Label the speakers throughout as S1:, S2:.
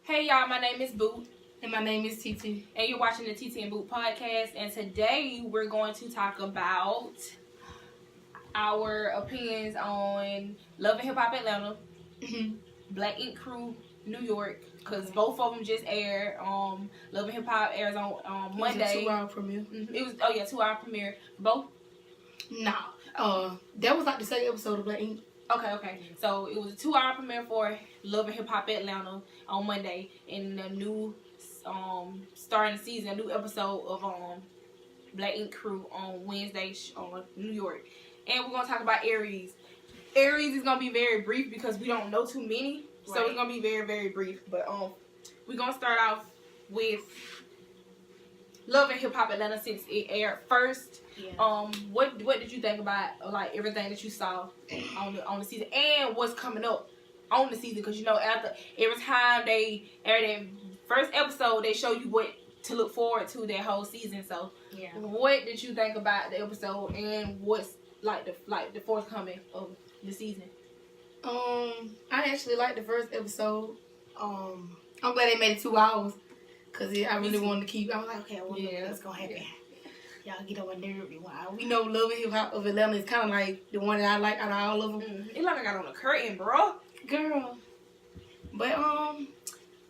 S1: Hey y'all, my name is Boot.
S2: And my name is TT.
S1: And you're watching the TT and Boot podcast. And today we're going to talk about our opinions on Love and Hip Hop Atlanta, Black Ink Crew New York, because both of them just aired. Love and Hip Hop airs on Monday.
S2: It was a 2-hour premiere.
S1: It was 2-hour premiere. Both?
S2: Nah. That was like the second episode of Black Ink.
S1: Okay. So it was a 2-hour premiere for Love and Hip Hop Atlanta on Monday, and a new starting the season, a new episode of Black Ink Crew on Wednesday on New York. And we're gonna talk about Aries. Aries is gonna be very brief because we don't know too many, so it's gonna be very, very brief. But we're gonna start off with Love and Hip Hop Atlanta since it aired first. Yeah. What did you think about like everything that you saw on the season and what's coming up on the season? Because after every time they air that first episode, they show you what to look forward to that whole season. So yeah, what did you think about the episode and what's like the forthcoming of the season?
S2: I actually liked the first episode. I'm glad they made it 2 hours. Because I really wanted to keep. I was like, okay, I wonder what's going to happen. Yeah. Y'all get on my nerve. We know Love and Hip Hop of Atlanta is kind of like the one that I like out of all of them.
S1: It's like I got on a curtain, bro.
S2: Girl. But I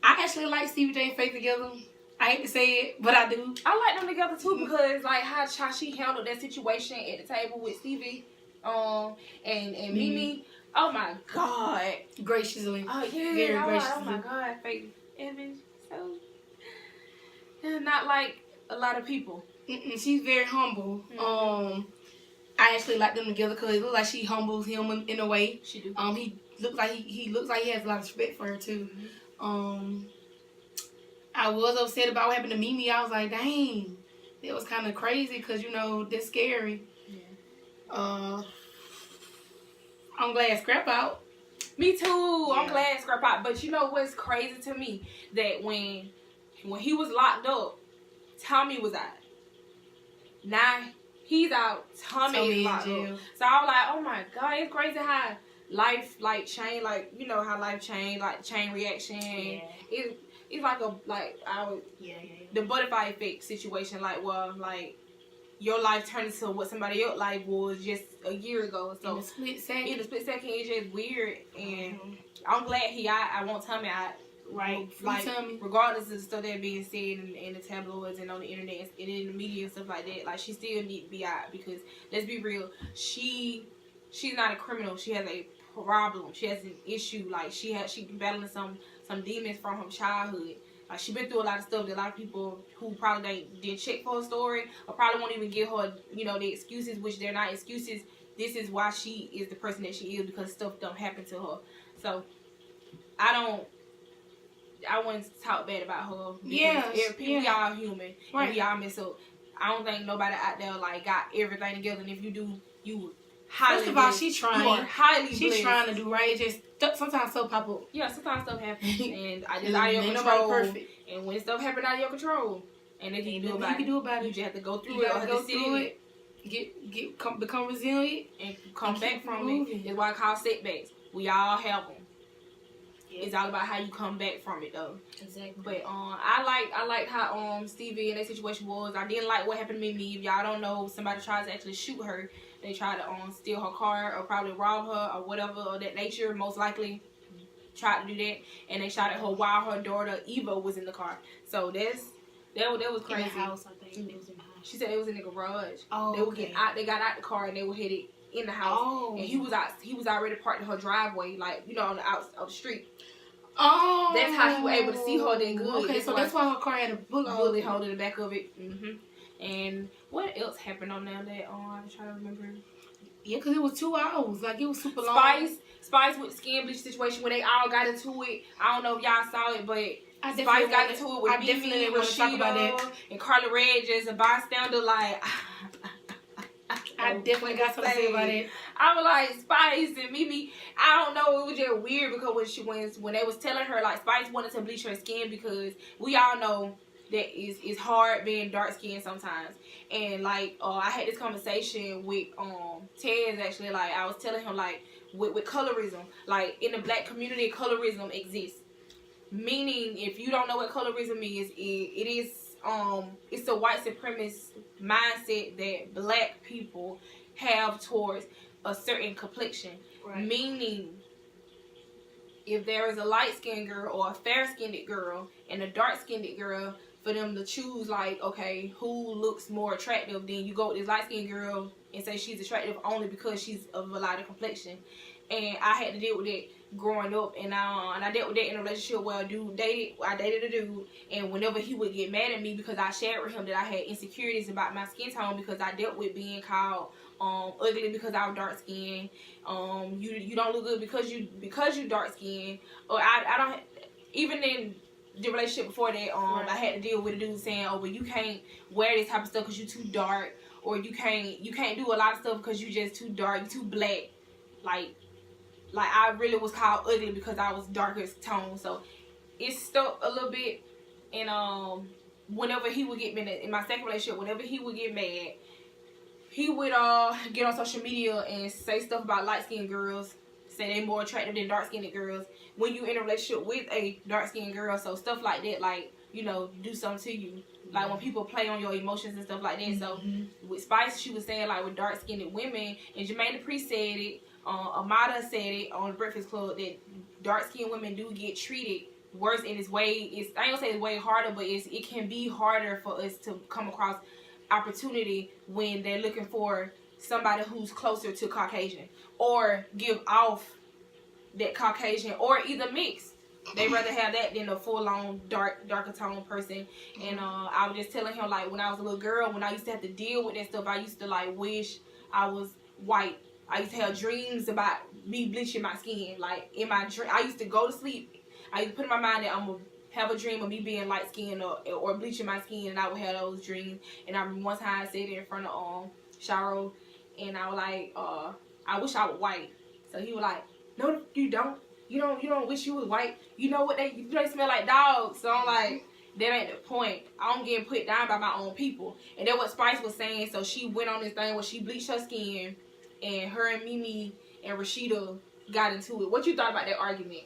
S2: actually like Stevie J and Faith together. I hate to say it, but I do.
S1: I like them together too because like how she handled that situation at the table with Stevie and Mimi. Oh my God.
S2: Graciously.
S1: Oh yeah.
S2: Very graciously.
S1: Oh my God. Faith Evans. So not like a lot of people.
S2: She's very humble. I actually like them together because it looks like she humbles him in a way.
S1: She do.
S2: He looks like he has a lot of respect for her too. I was upset about what happened to Mimi. I was like, dang, it was kind of crazy because that's scary. Yeah. I'm glad Scrap out.
S1: Me too. Yeah. I'm glad Scrap out. But you know what's crazy to me? That when he was locked up, Tommy was out. Now he's out. Tommy is locked up. So I was like, oh my God, it's crazy how life change, how life change, like chain reaction. Yeah. It's like the butterfly effect situation. Your life turned into what somebody else's life was just a year ago. So in a split second, it's just weird. And I'm glad he out. I want Tommy out. Right, regardless of the stuff that being said in the tabloids and on the internet and in the media and stuff like that, she still need to be out because let's be real, she's not a criminal. She has a problem. She has an issue. She been battling some demons from her childhood. She been through a lot of stuff that a lot of people who probably didn't check for her story or probably won't even give her the excuses, which they're not excuses. This is why she is the person that she is because stuff don't happen to her. So I wouldn't talk bad about her. We all human. Right. And we all mess up. I don't think nobody out there got everything together. And if you do, you highly
S2: First of all, she's trying.
S1: You are highly
S2: She's
S1: blessed.
S2: Trying to do right. Just sometimes stuff pop up.
S1: Yeah, sometimes stuff happens, and I just out of your control. Perfect. And when stuff happens out of your control, and if you do about it, you just have to go through it. You go through it.
S2: Become resilient,
S1: and come back from it. That's why I call setbacks. We all have them. It's all about how you come back from it, though.
S2: Exactly.
S1: But I liked how Stevie in that situation was. I didn't like what happened to Mimi. If y'all don't know, somebody tried to actually shoot her. They tried to steal her car or probably rob her or whatever of that nature. Most likely tried to do that, and they shot at her while her daughter Eva was in the car. So that was crazy.
S2: In the house, I think. It was in the house.
S1: She said it was in the garage.
S2: Oh,
S1: they were getting out. They got out the car and they were headed in the house. Oh. And he was already parked in her driveway, on the outside of the street.
S2: Oh,
S1: that's how he was able to see her then good.
S2: Okay, so that's why her car had a bullet
S1: hole in the back of it. And what else happened on there that I'm trying to remember?
S2: Yeah, because it was 2 hours. It was super long.
S1: Spice with the skin bleach situation when they all got into it. I don't know if y'all saw it, but Spice got into it with Mimi, Rashida, and Carla Red just a bystander.
S2: I definitely got something to say about it.
S1: I was like, Spice and Mimi, I don't know, it was just weird because when they was telling her, Spice wanted to bleach her skin because we all know that it's hard being dark skinned sometimes. And I had this conversation with Tez actually. I was telling him with colorism, in the black community, colorism exists. Meaning, if you don't know what colorism is, it is it's a white supremacist mindset that black people have towards a certain complexion. Right. Meaning, if there is a light-skinned girl or a fair-skinned girl and a dark-skinned girl, for them to choose, like, okay, who looks more attractive, then you go with this light-skinned girl and say she's attractive only because she's of a lighter complexion. And I had to deal with it growing up, and I dealt with that in a relationship where I dated a dude, and whenever he would get mad at me because I shared with him that I had insecurities about my skin tone because I dealt with being called ugly because I was dark skinned, you don't look good because you dark skinned, or I don't, even in the relationship before that, right. I had to deal with a dude saying, oh, well, you can't wear this type of stuff because you too dark, or you can't do a lot of stuff because you just too dark, you too black, like I really was called ugly because I was darker tone. So it stuck a little bit. And whenever he would get me in my second relationship, whenever he would get mad, he would get on social media and say stuff about light skinned girls, say they more attractive than dark skinned girls when you in a relationship with a dark skinned girl. So stuff like that, like, you know, do something to you. Like when people play on your emotions and stuff like that. So with Spice, she was saying, like, with dark skinned women, and Jermaine Dupri said it, Amada said it on the Breakfast Club, that dark skinned women do get treated worse, and I ain't gonna say it's way harder, but it can be harder for us to come across opportunity when they're looking for somebody who's closer to Caucasian, or give off that Caucasian, or either mix. They rather have that than a full-on darker tone person. And I was just telling him, like, when I was a little girl, when I used to have to deal with that stuff, I used to, like, wish I was white. I used to have dreams about me bleaching my skin. Like, in my dream, I used to go to sleep. I used to put in my mind that I'm going to have a dream of me being light-skinned or bleaching my skin, and I would have those dreams. And I remember one time I said it in front of Sharo, and I was like, I wish I was white. So he was like, no, you don't. You don't wish you was white. You know what they smell like dogs. So I'm like, that ain't the point. I'm getting put down by my own people. And that's what Spice was saying. So she went on this thing where she bleached her skin, and her and Mimi and Rashida got into it. What you thought about that argument?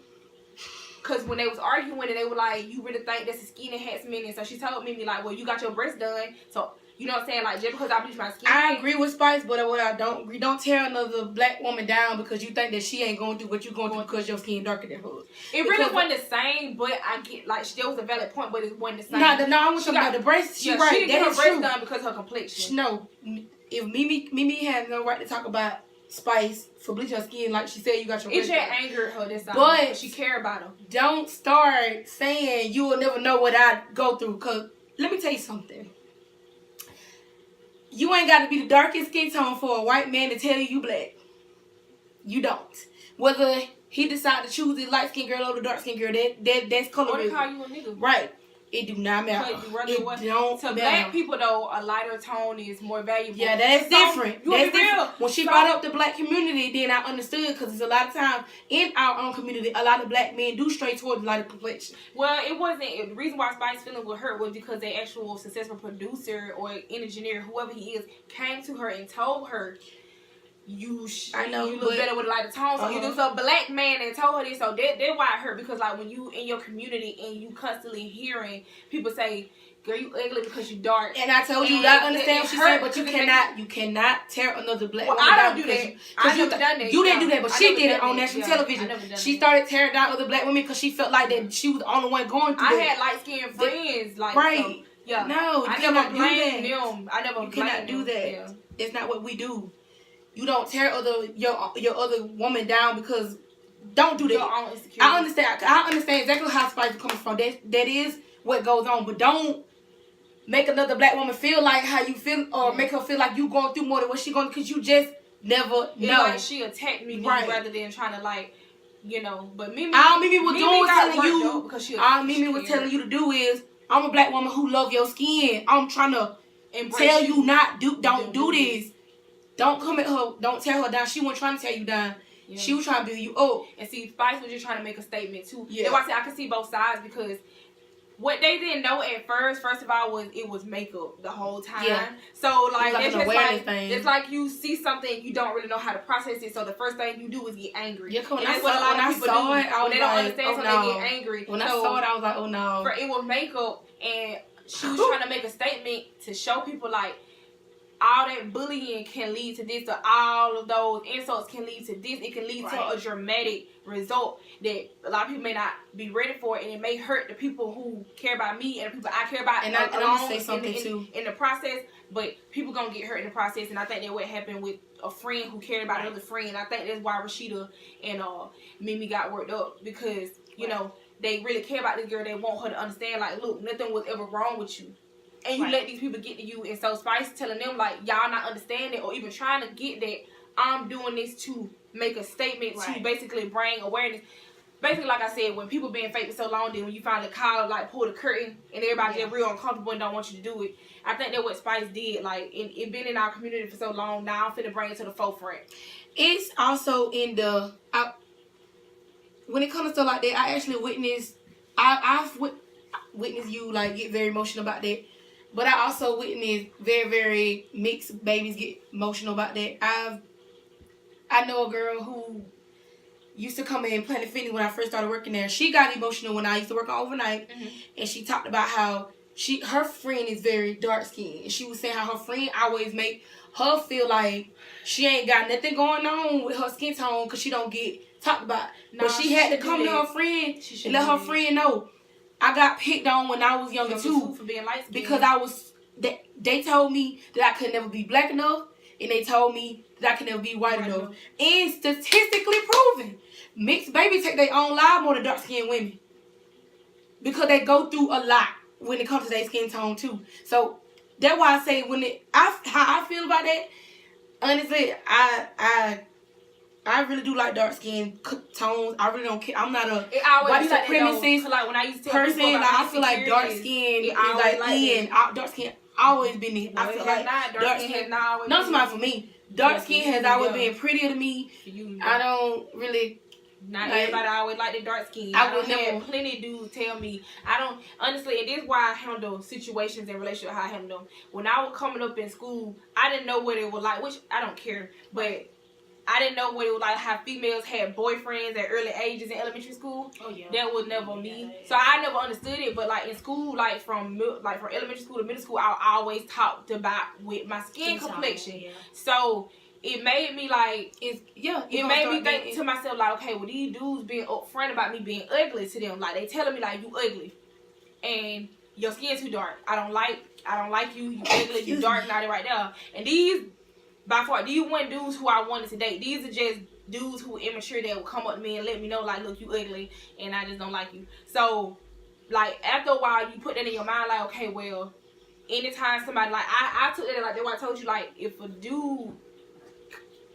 S1: Because when they was arguing, and they were like, you really think that's a skin enhancement? And so she told Mimi, like, well, you got your breasts done. So, you know what I'm saying? Like, just because I bleach my skin.
S2: I agree with Spice, but what I don't agree, don't tear another black woman down because you think that she ain't going to do what you're going to do because your skin darker than hers.
S1: It really wasn't the same, but I get, like, there was a valid point, but it wasn't the same.
S2: No, I want to talk about the breasts. She right.
S1: She didn't get her breasts done because of her complexion.
S2: No. If Mimi has no right to talk about Spice for bleaching her skin, like she said, you got your breasts done.
S1: It just angered her this time.
S2: But
S1: she cared about him.
S2: Don't start saying you will never know what I go through, because let me tell you something. You ain't got to be the darkest skin tone for a white man to tell you black. You don't. Whether he decide to choose the light skinned girl or the dark skinned girl, that's colorism.
S1: Or to call you a nigga.
S2: Right. It do not matter. It don't matter.
S1: Black people, though, a lighter tone is more valuable.
S2: Yeah, that's different. That's different. When she brought up the black community, then I understood, because it's a lot of times in our own community, a lot of black men do stray towards the lighter complexion.
S1: Well, it wasn't. The reason why Spice feeling was hurt was because the actual successful producer or engineer, whoever he is, came to her and told her, you look better with a lighter tone. So it was a black man that told her this. So that's why it hurt, because like when you in your community and you constantly hearing people say, girl, you ugly because you dark.
S2: And I told you, I understand what she said, but you cannot tear another black woman
S1: down.
S2: I
S1: don't do that.
S2: I never done that. You didn't do that, but she did it on national television. She started tearing down other black women because she felt like that she was the only one going through that.
S1: I had light-skinned friends. Like,
S2: right.
S1: So, yeah.
S2: No,
S1: I never blamed them. I never
S2: You cannot do that.
S1: Yeah.
S2: It's not what we do. You don't tear your other woman down, because don't do that. I understand exactly how Spice is coming from. That is what goes on, but don't make another black woman feel like how you feel, or make her feel like you going through more than what she going, because you just never know.
S1: It's like she attacked me rather than trying to, like, you know. But Mimi,
S2: all Mimi was doing was telling you. All Mimi was telling you to do is, I'm a black woman who love your skin. I'm trying to tell you don't do this. Don't come at her. Don't tear her down. She wasn't trying to tear you down. Yeah. She was trying to build you up.
S1: And see, Spice was just trying to make a statement too.
S2: Yeah.
S1: That's why I said I can see both sides, because what they didn't know at first of all, was it was makeup the whole time.
S2: Yeah.
S1: So like
S2: it's
S1: that's
S2: an
S1: just
S2: awareness
S1: like
S2: thing.
S1: it's like you see something you don't really know how to process it. So the first thing you do is get angry.
S2: Yeah,
S1: and
S2: when
S1: that's
S2: I
S1: what a lot
S2: saw
S1: of people
S2: it,
S1: do
S2: I was
S1: when they don't
S2: like,
S1: understand
S2: oh,
S1: something.
S2: no.
S1: They get angry.
S2: When I saw it, I was like, oh no.
S1: For it was makeup, and she was trying to make a statement to show people like all that bullying can lead to this, or all of those insults can lead to this. It can lead to a dramatic result that a lot of people may not be ready for, and it may hurt the people who care about me and the people I care about.
S2: And I'm gonna say something
S1: in the process, but people gonna get hurt in the process. And I think that what happened with a friend who cared about another friend. I think that's why Rashida and Mimi got worked up, because you know they really care about this girl. They want her to understand, like, look, nothing was ever wrong with you. And you let these people get to you, and so Spice telling them like, y'all not understanding or even trying to get that I'm doing this to make a statement to basically bring awareness. Basically, like I said, when people been fake for so long, then when you finally call, like, pull the curtain, and everybody just real uncomfortable and don't want you to do it. I think that's what Spice did. Like, it been in our community for so long. Now I'm finna bring it to the forefront.
S2: It's also in the when it comes to stuff like that, I actually witnessed. I've witnessed you like get very emotional about that. But I also witnessed very, very mixed babies get emotional about that. I know a girl who used to come in Planet Fitness when I first started working there. She got emotional when I used to work on overnight, and she talked about how her friend is very dark skinned, and she was saying how her friend always make her feel like she ain't got nothing going on with her skin tone because she don't get talked about. But she had to come to her friend and let her friend know, I got picked on when I was younger too,
S1: for being light skinned,
S2: because I was. They told me that I could never be black enough, and they told me that I could never be white enough. And statistically proven, mixed babies take their own life more than dark skinned women, because they go through a lot when it comes to their skin tone too. So that's why I say how I feel about that. Honestly, I really do like dark skin tones. I really don't care. I'm not a white supremacist
S1: like when I used to
S2: person. Like, I feel like dark skin is like in. Dark skin always been in. I feel like dark skin. No, it's not for me. Dark skin has always been prettier to me. I don't really.
S1: Not everybody always like the dark skin. I don't have plenty of dudes tell me. I don't, honestly, and this is why I handle situations and relationships how I handle them. When I was coming up in school, I didn't know what it was like, which I don't care, but I didn't know what it was like how females had boyfriends at early ages in elementary school. Oh yeah, that was never me. So I never understood it. But like in school, like from elementary school to middle school, I always talked about with my skin complexion. Yeah. So it made me like it made me think to myself like, okay, well, these dudes being upfront about me being ugly to them, like they telling me like, you ugly and your skin too dark. I don't like you. You ugly. You dark. Now right there. And these. By far, these weren't dudes who I wanted to date. These are just dudes who immature that will come up to me and let me know, like, look, you ugly, and I just don't like you. So, like, after a while, you put that in your mind, like, okay, well, anytime somebody, like, I took it like that. What I told you, like, if a dude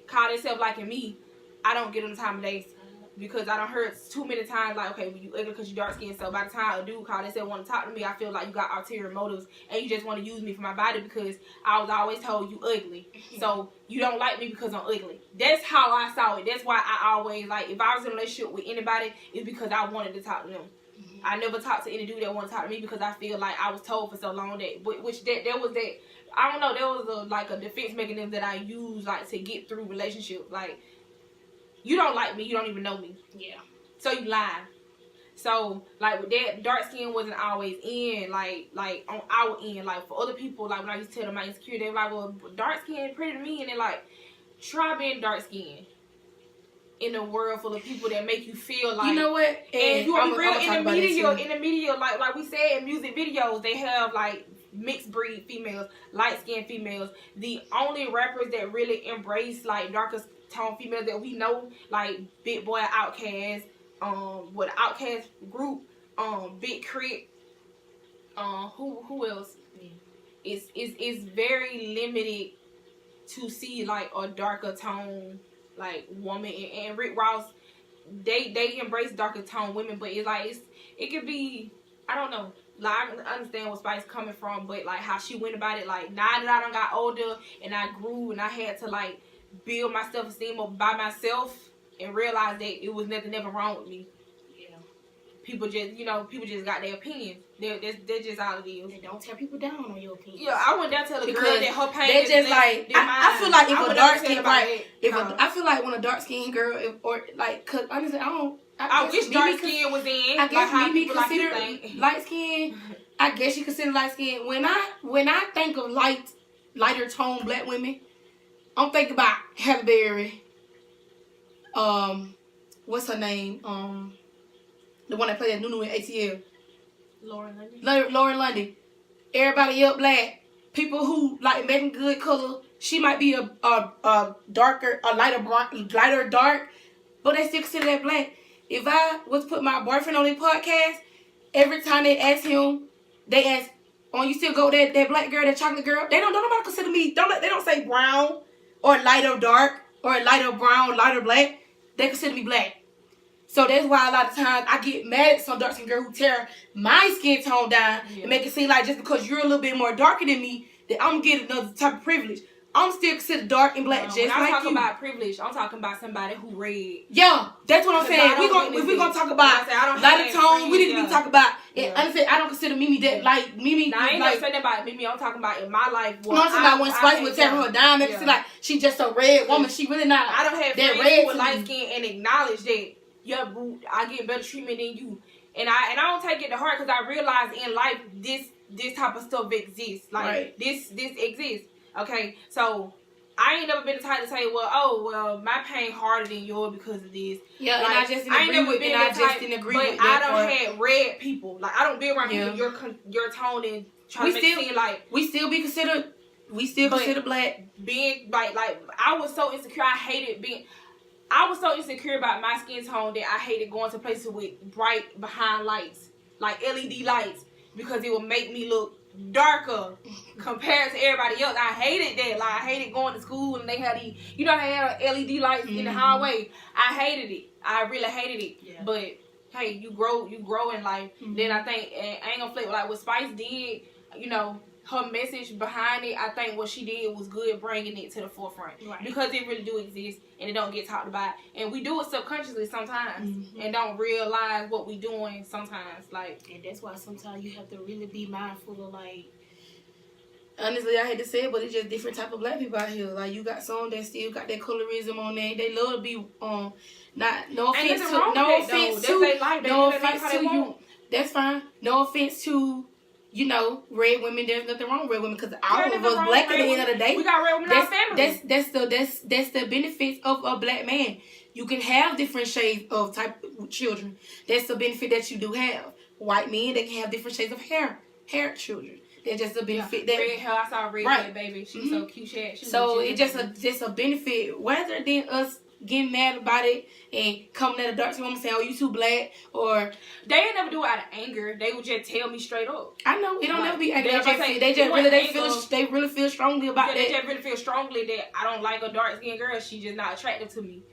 S1: call themselves liking me, I don't get on the time of day. Because I done heard too many times, like, okay, well, you ugly because you dark skinned. So by the time a dude called and said want to talk to me, I feel like you got ulterior motives and you just want to use me for my body because I was always told you ugly. So you don't like me because I'm ugly. That's how I saw it. That's why I always, like, if I was in a relationship with anybody, it's because I wanted to talk to them. I never talked to any dude that wanted to talk to me because I feel like I was told for so long that, there was that, I don't know, there was a defense mechanism that I used, like, to get through relationships. Like, you don't like me, you don't even know me. Yeah. So you lie. So, like, with that, dark skin wasn't always in, like on our end. Like, for other people, like, when I used to tell them my insecurity, they were like, well, dark skin pretty to me. And they're like, try being dark skin in a world full of people that make you feel like,
S2: you know what?
S1: And if you want to be real, in the media, like we said, in music videos, they have, like, mixed breed females, light skinned females. The only rappers that really embrace, like, darker tone females that we know, like Big Boy, Outkast, with Outkast group, Big Crit, who else? Yeah. It's very limited to see like a darker tone like woman, and Rick Ross, they embrace darker tone women, but it's like it could be, I don't know. Like, I understand where Spice coming from, but like how she went about it, like now that I done got older and I grew and I had to like build my self-esteem up by myself and realize that it was nothing ever wrong with me. Yeah. people just got their opinions. That's just all it is.
S2: And don't tell people down on your opinions.
S1: Yeah, I wouldn't dare tell a girl that her pain
S2: they
S1: is
S2: just like I feel like if a dark skin I feel like when a dark skinned girl cause honestly
S1: I wish dark skin was in.
S2: I guess
S1: like
S2: Mimi considered light skin. I guess you consider light skin. When I think of lighter tone black women, I'm thinking about Halle Berry. What's her name? The one that played Nunu in ATL. Lauren Lundy. Everybody up black. People who like making good color. She might be a darker, a lighter dark, but they still consider that black. If I was to put my boyfriend on this podcast, every time they ask him, they ask, "Oh, you still go with that black girl, that chocolate girl?" They don't nobody consider me. They don't say brown or lighter dark or lighter brown, lighter black. They consider me black. So that's why a lot of times I get mad at some dark skin girl who tear my skin tone down and make it seem like just because you're a little bit more darker than me, that I'm getting another type of privilege. I'm still considered dark and black, just like you.
S1: I'm talking about privilege. I'm talking about somebody who red.
S2: Yeah, that's what I'm saying. If we're gonna talk about lighter tone, we need to be talking about. Honestly, I don't consider Mimi that like Mimi.
S1: Nah, I ain't never saying that about Mimi. I'm talking about in my life.
S2: I'm talking about when Spice was tearing her down, make it seem like she just a red woman. She really not.
S1: I don't have
S2: that
S1: friends who are light skin and acknowledge that. Yeah, boo, I get better treatment than you, and I don't take it to heart because I realize in life this type of stuff exists. Like this exists. Okay, so I ain't never been the type to say, well, my pain harder than yours because of this.
S2: Yeah,
S1: like,
S2: and I just didn't agree with that.
S1: But I don't have red people. Like I don't be around people your tone and try to make it seem like
S2: we still consider black.
S1: Being like I was so insecure. I was so insecure about my skin tone that I hated going to places with bright behind lights, like LED lights, because it would make me look darker compared to everybody else. I hated that. Like I hated going to school and they had these, they had LED lights in the hallway. I hated it. I really hated it. Yeah. But hey, you grow in life. Then I think, and I ain't gonna flip, like what Spice did, her message behind it, I think what she did was good, bringing it to the forefront. Right. Because it really do exist and it don't get talked about. And we do it subconsciously sometimes and don't realize what we doing sometimes.
S2: And that's why sometimes you have to really be mindful of honestly, I hate to say it, but it's just different type of black people out here. Like you got some that still got that colorism on there. They love to be no offense to you. That's fine. No offense to red women. There's nothing wrong with red women because all of us black at the end of the day.
S1: We got red women in our family.
S2: That's the benefits of a black man. You can have different shades of type of children. That's the benefit that you do have. White men, they can have different shades of hair children. That's just a benefit. That
S1: red hair, I saw red hair, baby. She was so cute.
S2: So it's just a benefit rather than us getting mad about it and coming at a dark skin woman saying, "Oh, you too black," or
S1: they ain't never do it out of anger. They would just tell me straight up.
S2: I know it don't never be anger. They really feel strongly about that.
S1: They just really feel strongly that I don't like a dark skinned girl. She just not attractive to me.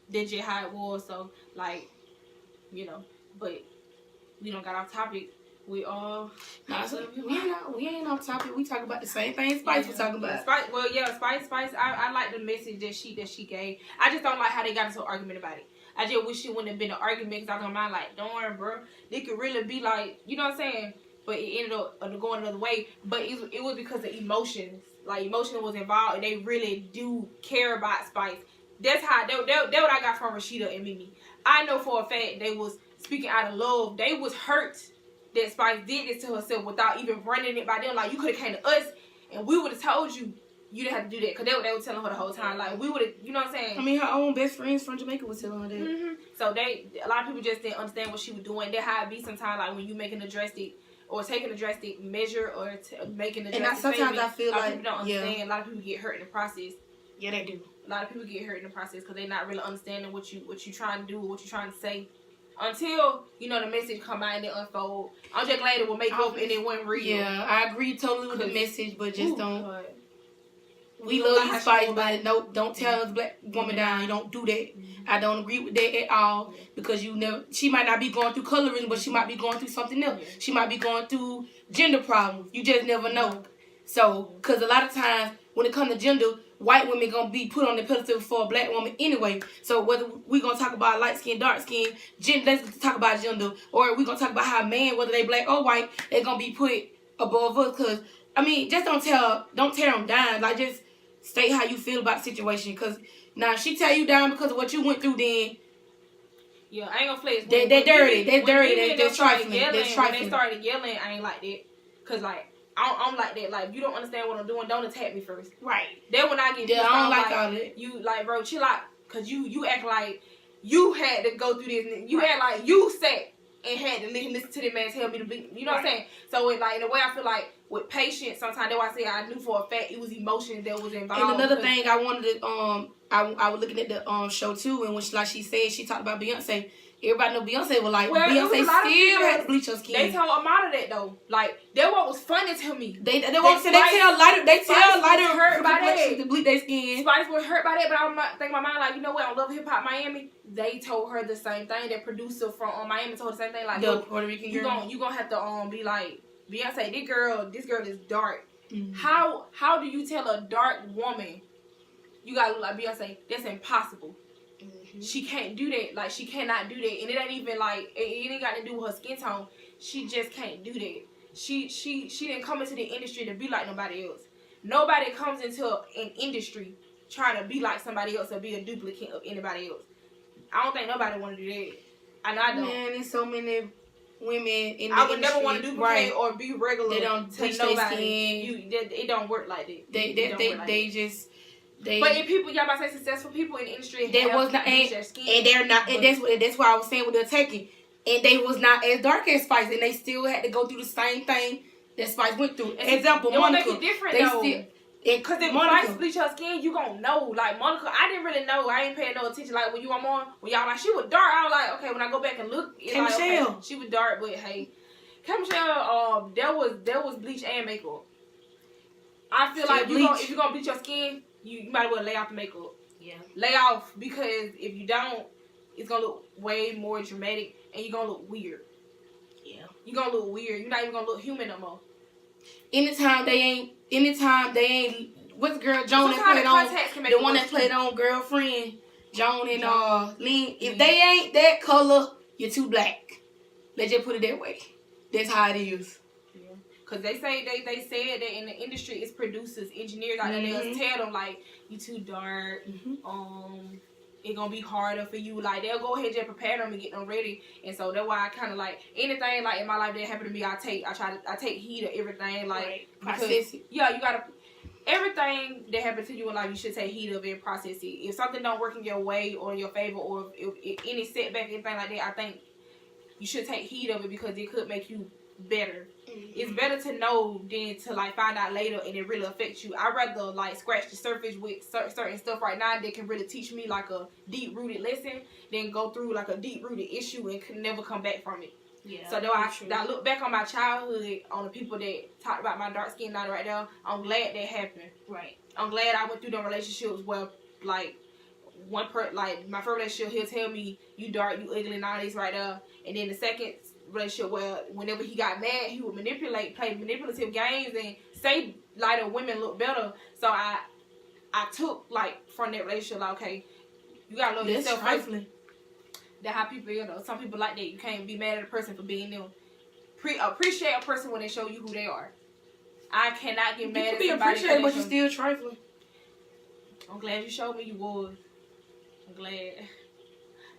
S1: That's just how it was. So but we don't got off topic. We ain't off topic. We talk about the same thing Spice was talking about. Spice. I like the message that she gave. I just don't like how they got into an argument about it. I just wish it wouldn't have been an argument because I don't mind don't worry, bro. It could really be you know what I'm saying? But it ended up going another way. But it was because of emotions. Emotion was involved and they really do care about Spice. That's how that what I got from Rashida and Mimi. I know for a fact they was speaking out of love. They was hurt that Spice did this to herself without even running it by them. You could have came to us and we would have told you didn't have to do that. Because they were telling her the whole time. We would have, you know what I'm saying?
S2: I mean, her own best friends from Jamaica was telling her that.
S1: So a lot of people just didn't understand what she was doing. That's how it be sometimes, when you making a drastic or taking a drastic measure or making a drastic
S2: sometimes I feel like
S1: people don't understand. A lot of people get hurt in the process.
S2: Yeah, they do.
S1: A lot of people get hurt in the process because they're not really understanding what you trying to do or what you trying to say. Until, the message come out and it unfold. I'm just glad it will make up and it wasn't real.
S2: Yeah, I agree totally with the message, but just don't. God. We love you, Spice, but nope, don't tell us black woman down. You don't do that. I don't agree with that at all because she might not be going through colorism, but she might be going through something else. She might be going through gender problems. You just never know. So, because a lot of times when it comes to gender, white women gonna be put on the pedestal for a black woman anyway. So whether we gonna talk about light skin, dark skin, let's talk about gender, or we gonna talk about how men, whether they black or white, they gonna be put above us. Cause I mean, just don't tear them down. Like just state how you feel about the situation. Cause now if she tear you down because of what you went through, then
S1: yeah, I ain't gonna flex.
S2: They're dirty. They're dirty. They're trifling.
S1: When they started yelling, I ain't like that. Cause like I'm like that. Like, if you don't understand what I'm doing, don't attack me first.
S2: Right.
S1: Then when I get
S2: pissed, I don't like all that.
S1: You like, bro, chill out. Cause you act like you had to go through this. You act like you sat and had to listen to this man tell me to be. You know what I'm saying? So it, like, in a way, I feel like with patience, sometimes that's why I say I knew for a fact it was emotions that was involved.
S2: And another thing I wanted to I was looking at the show too, and when like she said, she talked about Beyonce. Everybody know Beyonce was like, Beyonce still had to bleach her skin.
S1: They told Amada that though. Like, that what was funny to me.
S2: They tell lighter
S1: hurt by that
S2: to bleach their skin.
S1: Spice was hurt by that, but I'm thinking my mind like, you know what? On Love Hip Hop Miami, they told her the same thing. That producer from Miami told the same thing. Like,
S2: the Puerto Rican girl.
S1: You gonna have to be like, Beyonce, this girl is dark.
S2: Mm-hmm.
S1: How do you tell a dark woman you gotta look like Beyonce? That's impossible. Mm-hmm. She can't do that. Like, she cannot do that. And it ain't even like it ain't got to do with her skin tone. She just can't do that. She didn't come into the industry to be like nobody else. Nobody comes into an industry trying to be like somebody else or be a duplicate of anybody else. I don't think nobody want to do that. And I don't.
S2: Man, there's so many women in the
S1: I would
S2: industry,
S1: never want to duplicate or be regular.
S2: They don't bleach their skin.
S1: It don't work like that.
S2: They just.
S1: But if people, y'all about to say successful people in the industry,
S2: they was not,
S1: their skin,
S2: and they're not, and that's why I was saying with the attacking, and they was not as dark as Spice, and they still had to go through the same thing that Spice went through. Example, Monica,
S1: make it different
S2: they
S1: though.
S2: Still,
S1: because if Spice bleach her skin, you gonna know. Like Monica, I didn't really know. I ain't paying no attention. Like when y'all like she was dark, I was like, okay. When I go back and look, it's like, okay, she was dark, but hey, K Michelle, there was bleach and makeup. I feel like if you gonna bleach your skin, you might as well lay off the makeup.
S2: Yeah.
S1: Lay off, because if you don't, it's gonna look way more dramatic and you're gonna look weird.
S2: Yeah.
S1: You're gonna look weird. You're not even gonna look human no more.
S2: Anytime they ain't what's the girl Joan that played on the one that played on Girlfriend, Joan and Lynn, if they ain't that color, you're too black. Let's just put it that way. That's how it is.
S1: Cause they say they said that in the industry it's producers, engineers out there. They'll tell them like, you too dark. It's gonna be harder for you. Like, they'll go ahead and just prepare them and get them ready. And so that's why I kind of like anything like in my life that happened to me. I take heed of everything. Like, because you gotta, everything that happens to you in life, you should take heed of it and process it. If something don't work in your way or in your favor, or if any setback, anything like that, I think you should take heed of it, because it could make you better. It's better to know than to like find out later and it really affects you. I'd rather like scratch the surface with certain stuff right now that can really teach me like a deep rooted lesson than go through like a deep rooted issue and can never come back from it. Yeah. So though I look back on my childhood, on the people that talked about my dark skin right now, I'm glad that happened. Right. I'm glad I went through them relationships where like my first relationship, he'll tell me you dark, you ugly, and all this right there, and then the second relationship where whenever he got mad, he would play manipulative games and say lighter women look better. So I took like from that relationship like, okay, you gotta love yourself first. That's how people, some people like that. You can't be mad at a person for being them. Appreciate a person when they show you who they are. I cannot get mad at somebody. You can be appreciated, but you still trifling. I'm glad you showed me you was. I'm glad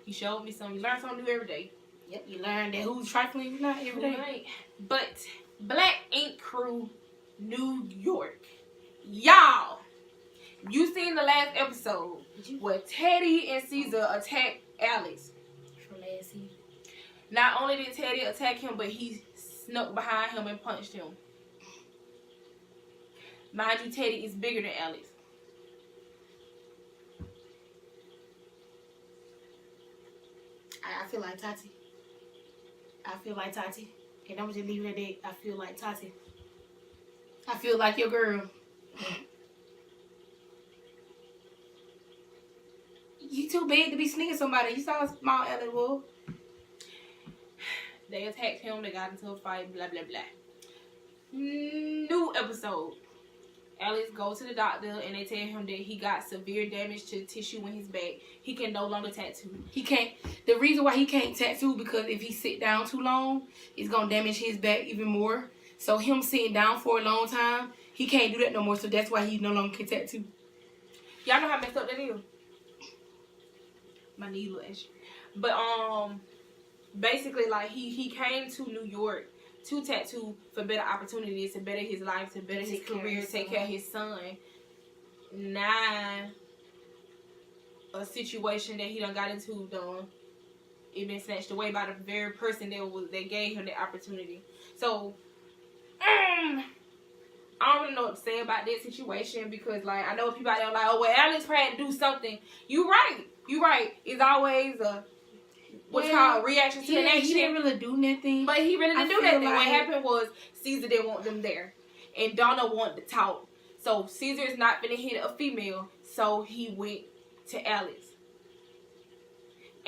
S1: you showed me something. You learn something new every day. Yep, you learn that who's trifling, you not every day. Right. But Black Ink Crew, New York. Y'all, you seen the last episode where Teddy and Caesar attacked Alex. From last season. Not only did Teddy attack him, but he snuck behind him and punched him. Mind you, Teddy is bigger than Alex.
S2: I feel like Tati. And I'm just leaving it at that. I feel like Tati. I feel like your girl. You too big to be sneaking somebody. You saw a small Ellen Wolf.
S1: They attacked him. They got into a fight. Blah, blah, blah. New episode. Alex goes to the doctor and they tell him that he got severe damage to tissue in his back. He can no longer tattoo.
S2: He can't. The reason why he can't tattoo because if he sit down too long, it's gonna damage his back even more. So him sitting down for a long time, he can't do that no more. So that's why he no longer can tattoo.
S1: Y'all know how messed up that is. My knee look extra. But basically like he came to New York to tattoo for better opportunities, to better his life, to better his career, take care of his son. Now, a situation that he done got into it been snatched away by the very person that gave him the opportunity. So, I don't really know what to say about that situation because, like, I know people out there like, oh, well, Alex had to do something. You right. It's always what's called reaction to an action.
S2: He didn't really do nothing.
S1: But he really didn't do nothing. What happened was Caesar didn't want them there. And Donna wanted to talk. So Caesar is not going to hit a female. So he went to Alex.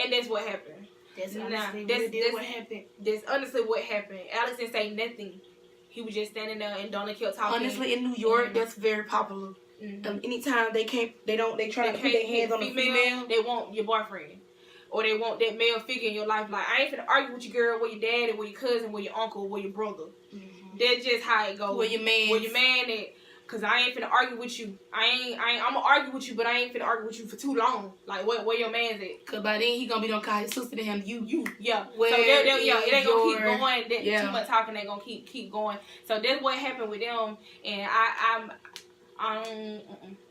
S1: And that's what happened.
S2: That's honestly what happened.
S1: That's honestly what happened. Alex didn't say nothing. He was just standing there and Donna kept talking.
S2: Honestly, in New York, that's very popular. Mm-hmm. Anytime they try to put their hands on a female,
S1: they want your boyfriend. Or they want that male figure in your life. Like, I ain't finna argue with your girl, with your daddy, with your cousin, with your uncle, with your brother. Mm-hmm. That's just how it goes.
S2: With your man
S1: at. Cause I ain't finna argue with you. I'm gonna argue with you, but I ain't finna argue with you for too long. Like, where your man's at?
S2: Cause by then he gonna be done call his sister to him. You.
S1: Yeah. So it ain't gonna keep going. Too much talking ain't gonna keep going. So that's what happened with them. And I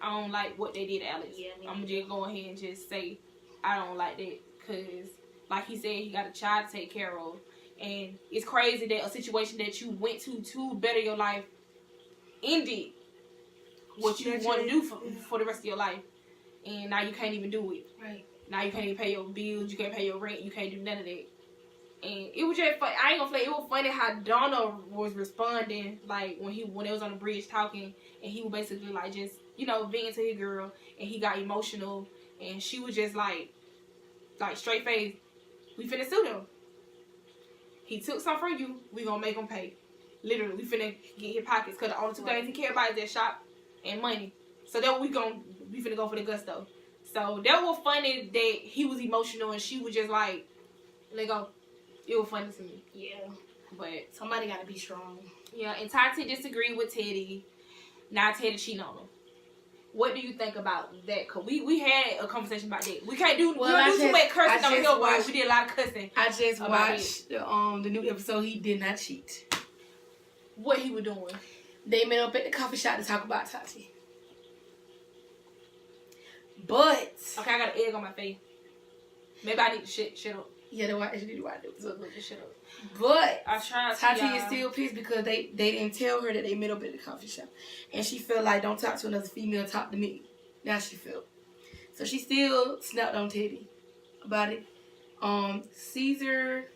S1: don't like what they did, Alex. Yeah, I'm just go ahead and just say I don't like that. Because, like he said, he got a child to take care of. And it's crazy that a situation that you went to better your life ended what you want to do for the rest of your life. And now you can't even do it.
S2: Right.
S1: Now you can't even pay your bills. You can't pay your rent. You can't do none of that. And it was just funny. I ain't gonna say it was funny how Donna was responding, like when they was on the bridge talking, and he was basically like just, venting to his girl, and he got emotional, and she was just like straight face, we finna sue them. He took some from you, we gonna make him pay. Literally, we finna get his pockets, cause the only two things he care about is that shop and money. So that we finna go for the gusto. So that was funny that he was emotional and she was just like, let go. It was funny to me.
S2: Yeah.
S1: But
S2: somebody gotta be strong.
S1: Yeah, and Tati disagreed with Teddy. Now Teddy cheating on him. What do you think about that? Cause we had a conversation about that. We can't do too much cursing on here, but we did a lot of cussing.
S2: I just watched the new episode. He did not cheat.
S1: What he was doing?
S2: They met up at the coffee shop to talk about Tati. But
S1: okay, I got an egg on my face. Maybe I need to shut up.
S2: Yeah, that's what I do.
S1: Look, just shut up.
S2: But
S1: I tried to,
S2: Tati is still pissed because they didn't tell her that they met up at the coffee shop. And she felt like, don't talk to another female, talk to me. Now she felt. So she still snapped on Teddy about it. Caesar,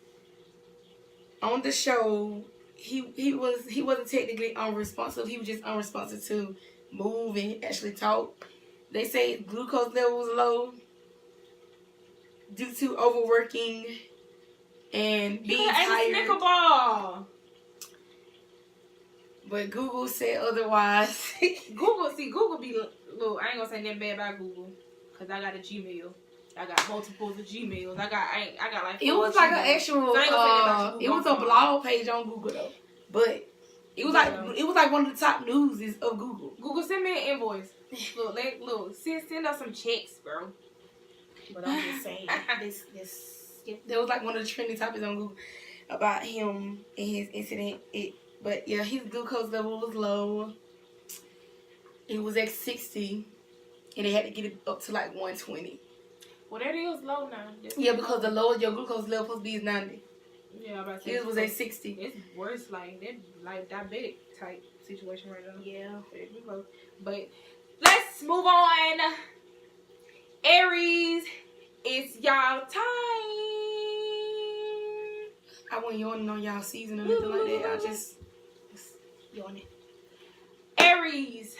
S2: on the show, he wasn't technically unresponsive. He was just unresponsive to move and actually talk. They say glucose level was low due to overworking and being tired.
S1: Snicker ball.
S2: But Google said otherwise.
S1: Google be look. I ain't gonna say nothing bad about Google, cause I got a Gmail. I got multiples of Gmails. I got like.
S2: It was like an actual. It was a blog page on Google though, but it was like one of the top news of Google.
S1: Google, send me an invoice. Look, send us some checks, bro.
S2: But I'm just saying, there was like one of the trending topics on Google about him and his incident. But yeah, his glucose level was low. It was at 60, and they had to get it up to like 120.
S1: Well, that is low now.
S2: Yeah, because the lower your glucose level supposed to be is 90.
S1: Yeah, I'm about to say
S2: his was at 60.
S1: It's worse, like diabetic type situation right now.
S2: Yeah,
S1: but let's move on. Aries, it's y'all time.
S2: I wasn't yawning on y'all season or nothing like that. I just yawning.
S1: Aries,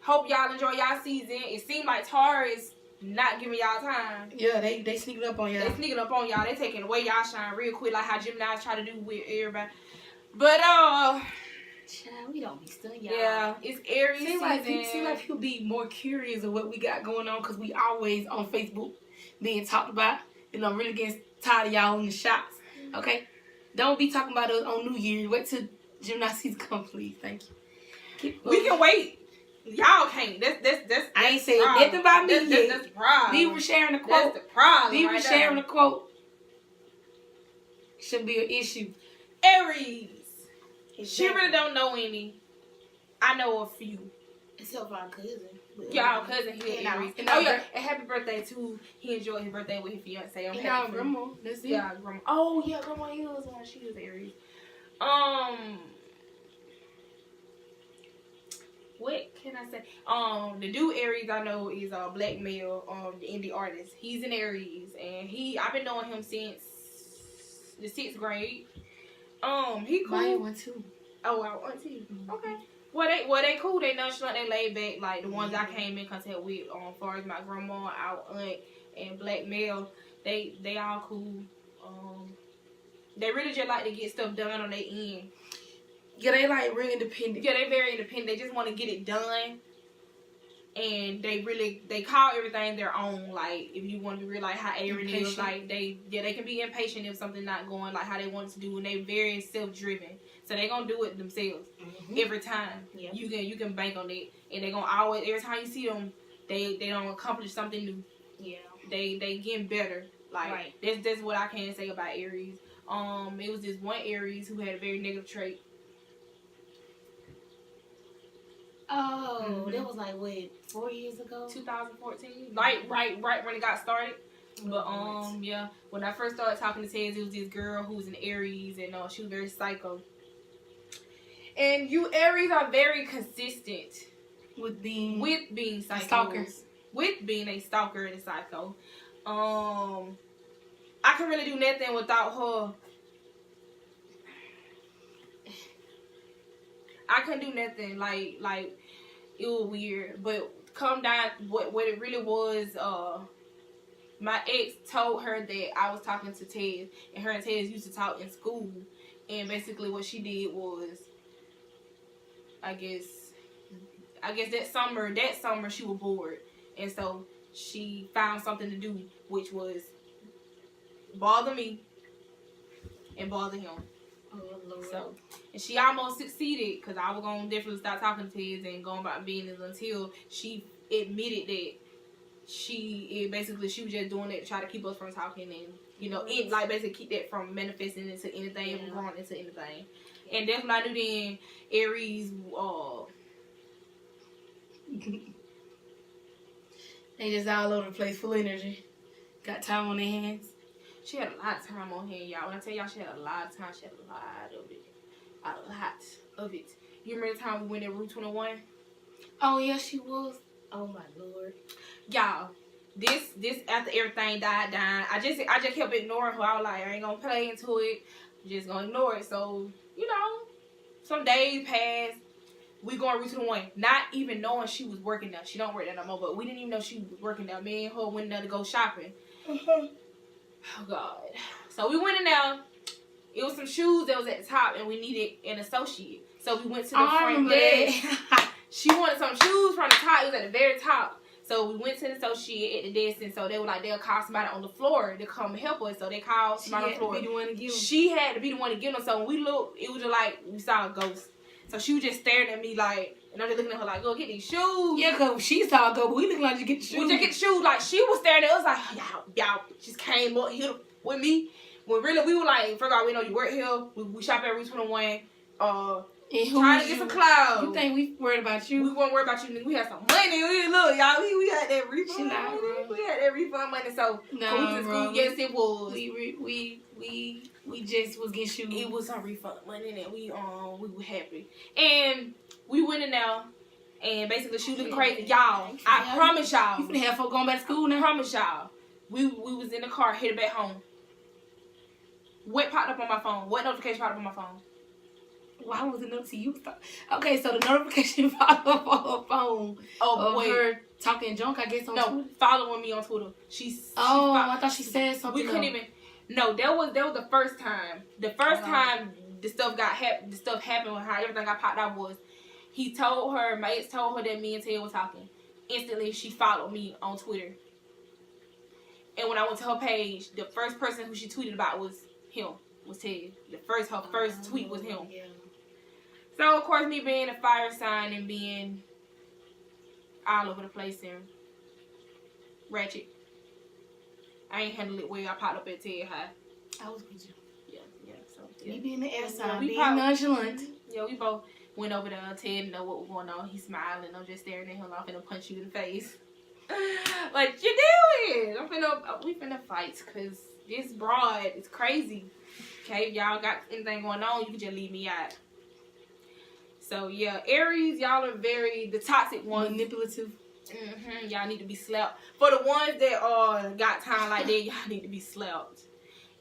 S1: hope y'all enjoy y'all season. It seemed like Taurus is not giving y'all time.
S2: Yeah, they sneaking up on y'all.
S1: They taking away y'all shine real quick, like how Gemini's try to do with everybody. But
S2: Child, we don't be studying, y'all.
S1: Yeah, it's Aries season.
S2: Seems like people be more curious of what we got going on because we always on Facebook being talked about. And I'm really getting tired of y'all in the shots. Okay? Don't be talking about us on New Year's. Wait till Gemini season come, please. Thank you.
S1: We can wait. Y'all can't. That's
S2: I ain't saying nothing about me yet.
S1: That's the problem.
S2: People sharing the quote.
S1: That's the problem.
S2: People sharing the quote. Should be an issue.
S1: Aries.
S2: Exactly.
S1: She really don't know any. I know a few.
S2: Except for our cousin.
S1: Y'all cousin, he Aries.
S2: And
S1: yeah, and happy birthday to. He enjoyed his birthday with his fiance.
S2: And our grandma. That's it.
S1: Yeah, grandma. Oh yeah, grandma is one. She is Aries. What can I say? The dude Aries I know is a black male, the indie artist. He's an Aries, and I've been knowing him since the 6th grade. He cool.
S2: Mine went too.
S1: Oh, our auntie. Okay. Well, they cool. They nonchalant. They laid back. Like the ones I came in contact with, as far as my grandma, our aunt, and black male, they all cool. They really just like to get stuff done on their end.
S2: Yeah, they like real independent.
S1: Yeah, they very independent. They just want to get it done. And they call everything their own. Like, if you want to be real, like how Aries is, like they can be impatient if something not going like how they want it to do, and they very self-driven. So they gonna do it themselves every time. Yeah. You can bank on it, and they gonna always every time you see them, they don't accomplish something new. Yeah, they getting better. Like that's what I can say about Aries. It was this one Aries who had a very negative trait.
S2: Oh, that was like what, 4 years ago?
S1: 2014. Like right when it got started. But yeah, when I first started talking to Tez, it was this girl who was an Aries, and she was very psycho. And you Aries are very consistent
S2: with being
S1: psychos.
S2: Stalkers.
S1: With being a stalker and a psycho. I can really do nothing without her. I couldn't do nothing. Like it was weird. But come down, what it really was, my ex told her that I was talking to Tez, and her and Tez used to talk in school. And basically what she did was, I guess that summer she was bored. And so she found something to do, which was bother me and bother him. Oh, Lord. So, and she almost succeeded, because I was going to definitely stop talking to Tez and going about business until she admitted that she was just doing it to try to keep us from talking, and basically keep that from manifesting into anything and growing into anything. And that's when I knew then Aries
S2: they just all over the place, full of energy. Got time on their hands.
S1: She had a lot of time on hand, y'all. When I tell y'all she had a lot of time, she had a lot of it. A lot of it. You remember the time we went to Route 21?
S2: Oh, yeah, she was. Oh, my Lord.
S1: Y'all, this after everything died down, I just kept ignoring her. I was like, I ain't gonna play into it. I'm just gonna ignore it. So, some days passed. We going Route 21, not even knowing she was working there. She don't work there no more, but we didn't even know she was working there. Me and her went there to go shopping. Oh, God. So we went in there. It was some shoes that was at the top, and we needed an associate. So we went to the front desk. She wanted some shoes from the top. It was at the very top. So we went to the associate at the desk, and so they were like, they'll call somebody on the floor to come help us. So they called somebody on the floor. She had to be the one to give them. So when we looked, it was just like we saw a ghost. So she was just staring at me like, and I'm just looking at her like, go get these shoes.
S2: Yeah, because she saw a ghost, but we looking like you get the shoes.
S1: We just get the shoes. Like, she was staring at us like, y'all just came up here with me. When really we were like, first of all, we know you work here. We shop at Route 21. Trying to get some clothes.
S2: You think we worried about you?
S1: We weren't worried about you. We had some money. Look, y'all, we had that refund money. We had that refund money. So,
S2: no,
S1: yes, it was.
S2: We just was getting shoes.
S1: It was some refund money, and we were happy. And we went in there, and basically she was looking crazy. Y'all, I promise y'all.
S2: You finna have folk going back to school now?
S1: I promise y'all. We was in the car, headed back home. What popped up on my phone? What notification popped up on my phone?
S2: Why was it notification? You okay, so the notification popped up on her phone of her talking junk, I guess, on Twitter?
S1: Following me on Twitter.
S2: I thought she said something.
S1: We couldn't even. No, that was the first time. The first time the stuff happened with how everything got popped out was he told her, my ex told her that me and Ted were talking. Instantly, she followed me on Twitter. And when I went to her page, the first person who she tweeted about was him, was Ted. Her first tweet was him.
S2: Yeah.
S1: So, of course, me being a fire sign and being all over the place and ratchet, I ain't handled it well. I popped up at Ted High.
S2: I was with you.
S1: Yeah. So, yeah.
S2: Me being the air sign,
S1: we
S2: being nonchalant.
S1: Yeah, we both went over there. Ted know what was going on. He's smiling. I'm just staring at him. I'm finna punch you in the face. What you doing? We finna fight because this broad is crazy. Okay, if y'all got anything going on, you can just leave me out. So yeah, Aries, y'all are the toxic ones.
S2: Manipulative.
S1: Y'all need to be slapped. For the ones that got time like that, y'all need to be slapped.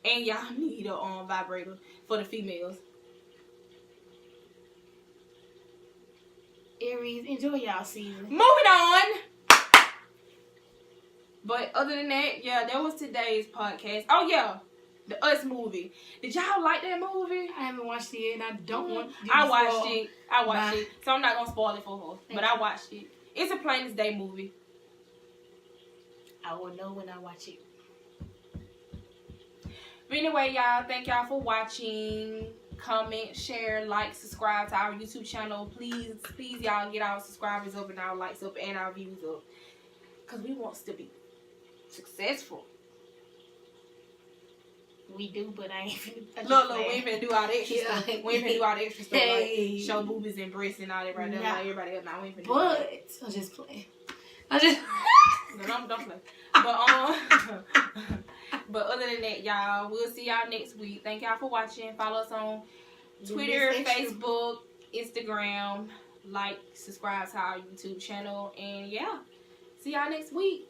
S1: And y'all need a vibrator for the females.
S2: Aries, enjoy y'all season.
S1: Moving on. But other than that, yeah, that was today's podcast. Oh yeah, the Us movie. Did y'all like that movie?
S2: I haven't watched it yet, and I don't want to.
S1: I watched it. So I'm not gonna spoil it for her. But I watched it. It's a plain as day movie.
S2: I will know when I watch it.
S1: But anyway, y'all, thank y'all for watching. Comment, share, like, subscribe to our YouTube channel. Please, y'all, get our subscribers up and our likes up and our views up. Because we want to be successful.
S2: We do, but I ain't finna.
S1: Look, we ain't finna do all the extra stuff. We ain't finna do all the extra stuff.
S2: Hey.
S1: Like show boobies and breasts and all that right there. Like everybody else. Nah, we ain't finna do
S2: but,
S1: that.
S2: I'm just playing.
S1: No, don't play. But other than that, y'all, we'll see y'all next week. Thank y'all for watching. Follow us on Twitter, Facebook, Instagram. Like, subscribe to our YouTube channel. And yeah, see y'all next week.